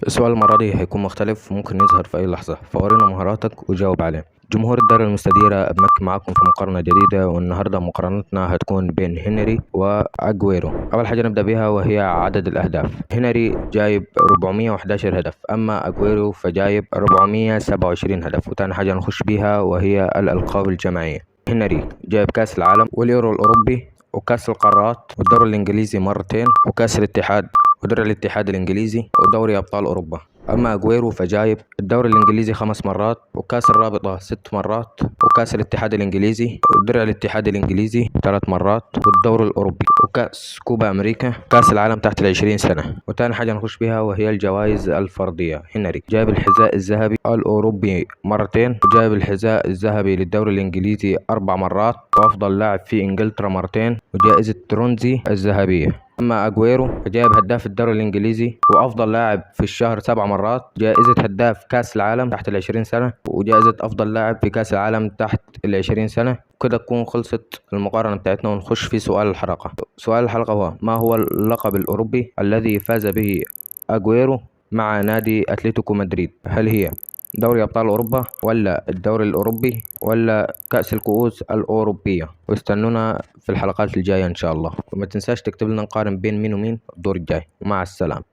السؤال المرة دي هيكون مختلف وممكن يظهر في أي لحظة، فورينا مهاراتك وجاوب عليه. جمهور الدار المستديرة بمكي معاكم في مقارنة جديدة، والنهاردة مقارنتنا هتكون بين هنري وأجويرو. أول حاجة نبدأ بيها وهي عدد الأهداف. هنري جايب 411 هدف، أما أجويرو فجايب 427 هدف. وتاني حاجة نخش بيها وهي الألقاب الجماعية. هنري جايب كأس العالم واليورو الأوروبي وكأس القارات والدوري الإنجليزي مرتين وكأس الاتحاد ودوري الاتحاد الإنجليزي ودوري أبطال أوروبا. أما أجويرو فجايب الدوري الإنجليزي 5 مرات وكأس الرابطة 6 مرات وكأس الاتحاد الإنجليزي ودرع الاتحاد الإنجليزي 3 مرات والدوري الأوروبي وكأس كوبا أمريكا كأس العالم تحت 20 سنة. وتاني حاجة نخش بيها وهي الجوائز الفردية. هنري جايب الحذاء الذهبي الأوروبي مرتين، وجايب الحذاء الذهبي للدوري الإنجليزي 4 مرات، وأفضل لاعب في إنجلترا مرتين، وجائزة ترونزي الذهبية. أما أجويرو فجايب هداف الدوري الإنجليزي وأفضل لاعب في الشهر 7 مرات، جائزة هداف كأس العالم تحت 20 سنة، وجائزة أفضل لاعب في كأس العالم تحت 20 سنة. كده تكون خلصت المقارنة بتاعتنا، ونخش في سؤال الحلقة. سؤال الحلقة هو: ما هو اللقب الأوروبي الذي فاز به أجويرو مع نادي أتلتيكو مدريد؟ هل هي دوري أبطال أوروبا ولا الدوري الأوروبي ولا كأس الكؤوس الأوروبية؟ واستنونا في الحلقات الجاية إن شاء الله، وما تنساش تكتب لنا نقارن بين مين ومين الدور الجاي. ومع السلامة.